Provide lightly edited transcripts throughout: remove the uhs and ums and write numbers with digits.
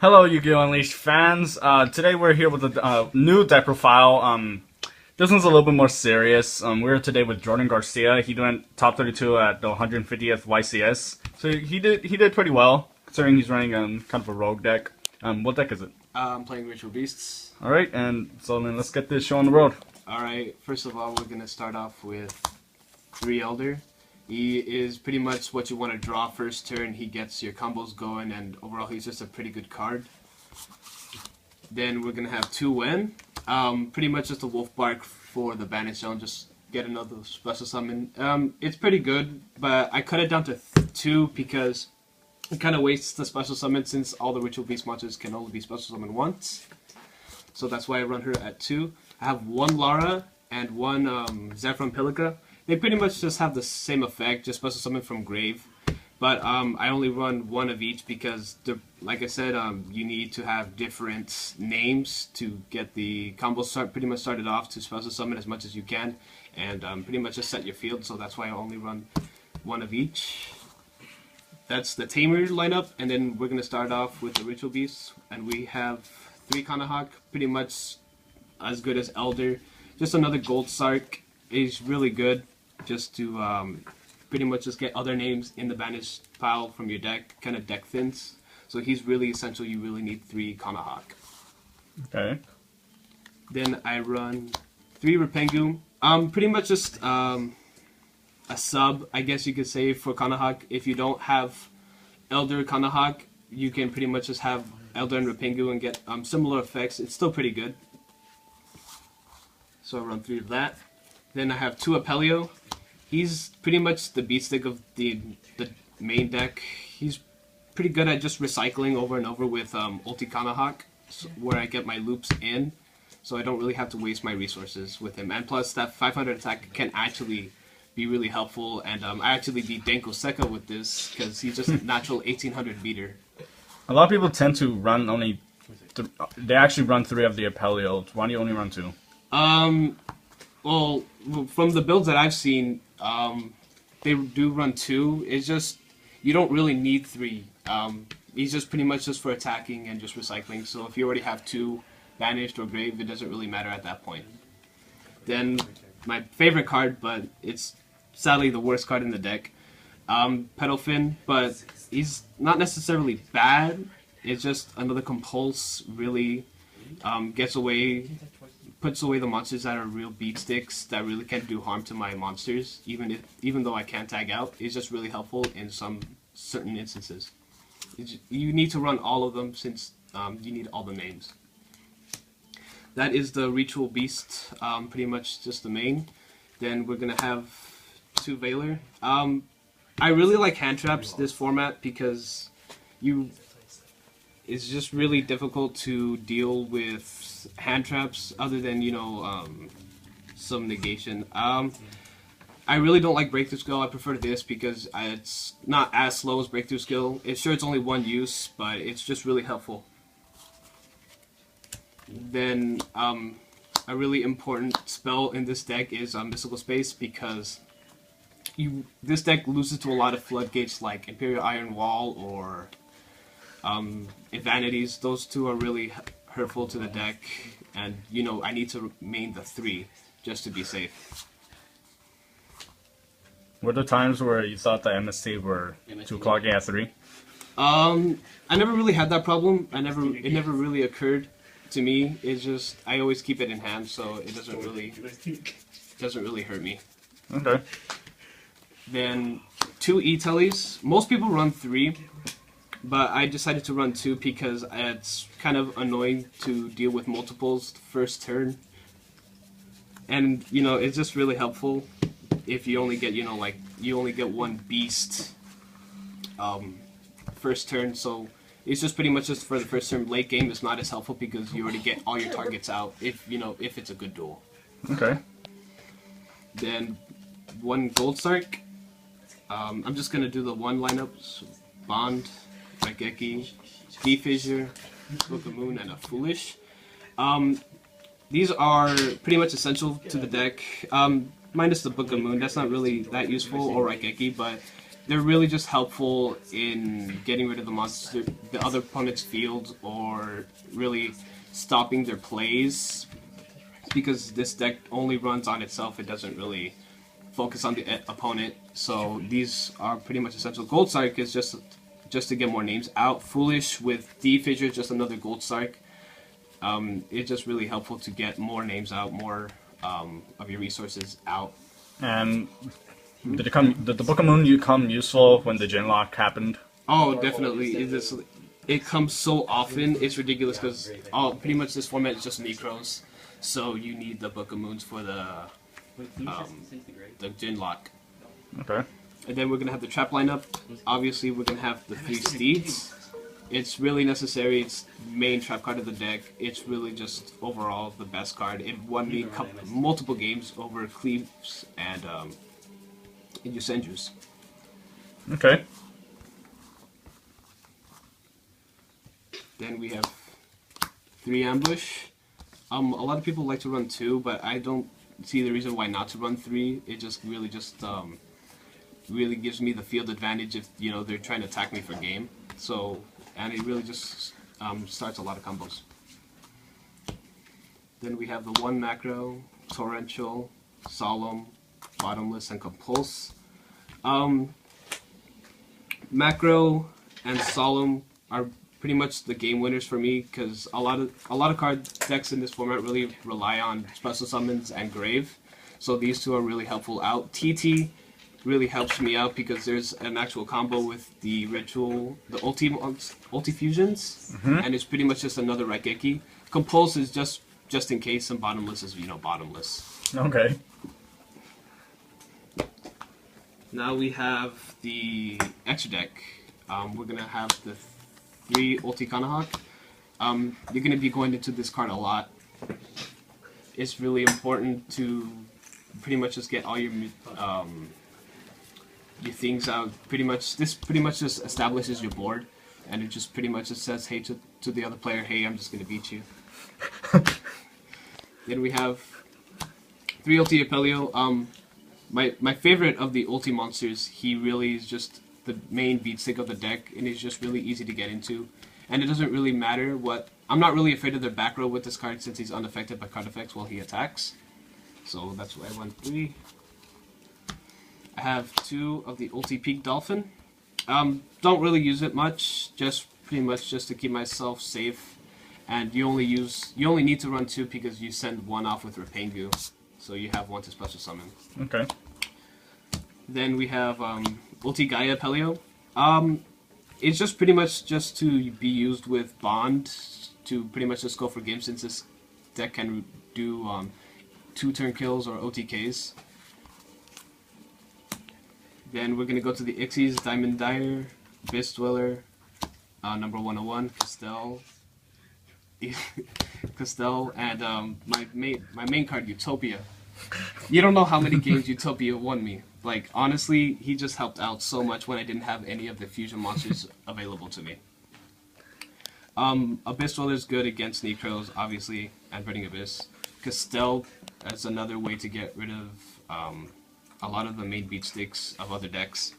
Hello, Yu-Gi-Oh! Unleashed fans. Today we're here with a new deck profile. This one's a little bit more serious. We're here today with Jordan Garcia. He went top 32 at the 150th YCS, so he did pretty well considering he's running kind of a rogue deck. What deck is it? I'm playing Ritual Beasts. All right, and so then let's get this show on the road. Alright, first of all, we're going to start off with 3 Elder. He is pretty much what you want to draw first turn. He gets your combos going, and overall he's just a pretty good card. Then we're going to have 2 Wen. Pretty much just a Wolf Bark for the Banish Zone, just get another special summon. It's pretty good, but I cut it down to 2 because it kind of wastes the special summon since all the Ritual Beast monsters can only be special summoned once. So that's why I run her at 2. I have 1 Lara and 1 Zephyron Pilica. They pretty much just have the same effect, just special summon from Grave. But I only run 1 of each because, like I said, you need to have different names to get the combo pretty much started off to special summon as much as you can. And pretty much just set your field, so that's why I only run 1 of each. That's the Tamer lineup, and then we're going to start off with the Ritual Beasts. And we have 3 Kanahak, pretty much as good as Elder. Just another Gold Sark is really good, just to pretty much just get other names in the banished pile from your deck, kind of deck thins. So he's really essential. You really need 3 Kanahak. Okay. Then I run 3 Rapengu. Pretty much just a sub, I guess you could say, for Kanahak. If you don't have Elder Kanahak, you can pretty much just have Elder and Rapengu and get similar effects. It's still pretty good. So I run 3 of that. Then I have 2 Apelio. He's pretty much the beat stick of the main deck. He's pretty good at just recycling over and over with Ulti Kanahak, where I get my loops in, so I don't really have to waste my resources with him. And plus, that 500 attack can actually be really helpful, and I actually beat Denko Seka with this, because he's just a natural 1800 beater. A lot of people tend to run only. They actually run 3 of the Apelio. Why do you only run 2? Well, from the builds that I've seen, they do run 2. It's just, you don't really need 3. He's just pretty much just for attacking and just recycling. So if you already have 2 banished or grave, it doesn't really matter at that point. Then my favorite card, but it's sadly the worst card in the deck, Pedalfin. But he's not necessarily bad. It's just another Compulse. Really puts away the monsters that are real beat sticks that really can't do harm to my monsters, even though I can't tag out. It's just really helpful in some certain instances. You need to run all of them since you need all the names. That is the Ritual Beast, pretty much just the main. Then we're gonna have 2 Veiler. I really like hand traps this format because it's just really difficult to deal with hand traps other than, some negation. I really don't like Breakthrough Skill. I prefer this because it's not as slow as Breakthrough Skill. It's only 1 use, but it's just really helpful. Then a really important spell in this deck is Mystical Space, because this deck loses to a lot of floodgates like Imperial Iron Wall or Invanities. Those 2 are really hurtful to the deck, and I need to main the 3 just to be safe. Were there times where you thought the MST were too clogging at 3? I never really had that problem. It never really occurred to me. It's just I always keep it in hand, so it doesn't really hurt me. Okay. Then 2 E-Tellies. Most people run 3. But I decided to run 2 because it's kind of annoying to deal with multiples first turn. And, it's just really helpful if you only get, you only get 1 beast first turn. So it's just pretty much just for the first turn. Late game is not as helpful because you already get all your targets out if it's a good duel. Okay. Then 1 Gold Sark. I'm just going to do the 1 lineups. Bond, Raigeki, D-Fissure, Book of Moon, and a Foolish. These are pretty much essential to the deck, minus the Book of Moon. That's not really that useful, or Raigeki, but they're really just helpful in getting rid of the other opponent's field, or really stopping their plays, because this deck only runs on itself. It doesn't really focus on the opponent. So these are pretty much essential. Gold Sark is just to get more names out. Foolish with D-Fissure, just another Gold Sark. It's just really helpful to get more names out, more of your resources out. And did the Book of Moon come useful when the Genlock happened? Oh, definitely. It comes so often, it's ridiculous, because pretty much this format is just Necros. So you need the Book of Moons for the Genlock. Okay. And then we're going to have the trap lineup. Obviously, we're going to have the 3 Steeds. It's really necessary. It's main trap card of the deck. It's really just overall the best card. It won me multiple games over Cleaves and Yusendrus. Okay. Then we have 3 Ambush. A lot of people like to run 2, but I don't see the reason why not to run 3. It just really gives me the field advantage if they're trying to attack me for game. So, and it really just starts a lot of combos. Then we have the 1 macro, Torrential, Solemn, Bottomless, and Compulse. Macro and Solemn are pretty much the game winners for me, because a lot of card decks in this format really rely on special summons and grave. So these 2 are really helpful out. TT really helps me out because there's an actual combo with the ritual, the ulti fusions, and it's pretty much just another Raigeki. Compulse is just in case, and Bottomless is bottomless. Okay. Now we have the extra deck. We're gonna have the 3 ulti Kanahawk. You're gonna be going into this card a lot. It's really important to pretty much just get all your things out. This pretty much just establishes your board, and it just pretty much just says, hey, to the other player, hey, I'm just gonna beat you. Then we have 3 ulti Apelio. My favorite of the ulti monsters. He really is just the main beatstick of the deck, and he's just really easy to get into. And it doesn't really matter what. I'm not really afraid of their back row with this card, since he's unaffected by card effects while he attacks. So that's why I went 3. I have 2 of the ulti Peak Dolphin. Don't really use it much, just pretty much just to keep myself safe. And you only need to run 2 because you send 1 off with Rapengu, so you have 1 to special summon. Okay. Then we have ulti Gaia Pelio. It's just pretty much just to be used with Bond to pretty much just go for games, since this deck can do 2 turn kills or OTKs. Then we're going to go to the Ixies, Diamond Dyer, Abyss Dweller, number 101, Castell, and my main card, Utopia. You don't know how many games Utopia won me. Like, honestly, he just helped out so much when I didn't have any of the fusion monsters available to me. Abyss Dweller is good against Necros, obviously, and Burning Abyss. Castell is another way to get rid of a lot of the main beat sticks of other decks.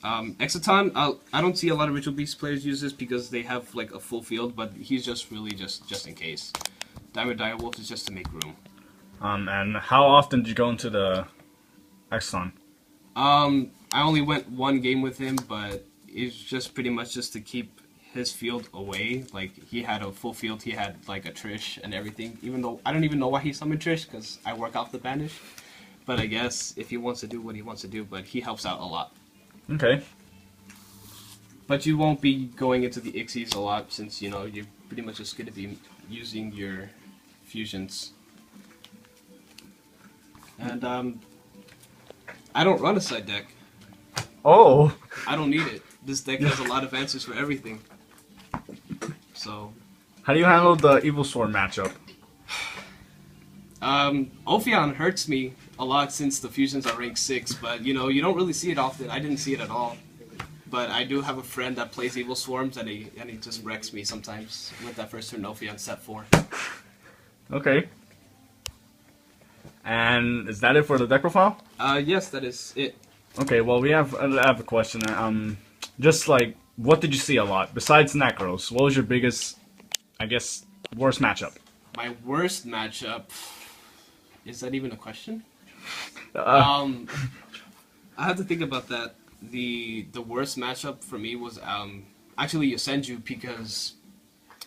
Exciton, I don't see a lot of Ritual Beast players use this because they have like a full field, but he's just really just in case. Diamond Direwolf is just to make room. And how often do you go into the Exciton? I only went 1 game with him, but it's just pretty much just to keep his field away. Like, he had a full field, he had like a Trish and everything, even though I don't even know why he summoned Trish, because I work off the banish. But I guess if he wants to do what he wants to do, but he helps out a lot. Okay. But you won't be going into the Ixies a lot, since you're pretty much just going to be using your fusions. And I don't run a side deck. Oh. I don't need it. This deck has a lot of answers for everything. So. How do you handle the Evil Sword matchup? Ophion hurts me a lot since the fusions are rank 6, but you don't really see it often. I didn't see it at all. But I do have a friend that plays Evil Swarms, and he just wrecks me sometimes with that first turn Ophion set 4. Okay. And is that it for the deck profile? Yes, that is it. Okay, well, I have a question. Just like, what did you see a lot besides Necros? What was your biggest, I guess, worst matchup? My worst matchup. Is that even a question? Uh, I have to think about that. The worst matchup for me was actually Yosenju because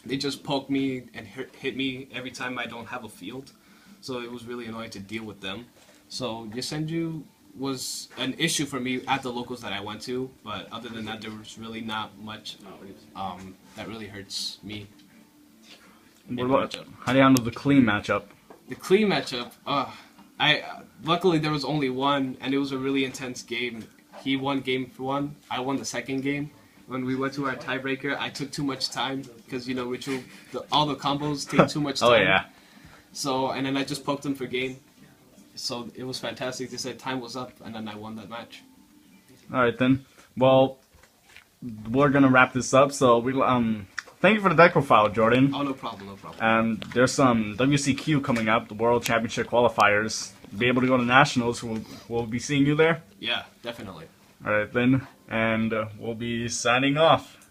they just poke me and hit me every time I don't have a field, so it was really annoying to deal with them. So Yosenju was an issue for me at the locals that I went to, but other than that, there was really not much that really hurts me. In the matchup. how do you handle the clean matchup? The clean matchup, I luckily there was only one, and it was a really intense game. He won game one, I won the second game. When we went to our tiebreaker, I took too much time because you know ritual, all the combos take too much time. Oh yeah. So and then I just poked him for game. So it was fantastic. They said time was up, and then I won that match. All right then. Well, we're gonna wrap this up. So thank you for the deck profile, Jordan. Oh, no problem, no problem. And there's some WCQ coming up, the World Championship qualifiers. Be able to go to nationals. We'll be seeing you there. Yeah, definitely. All right then, and we'll be signing off.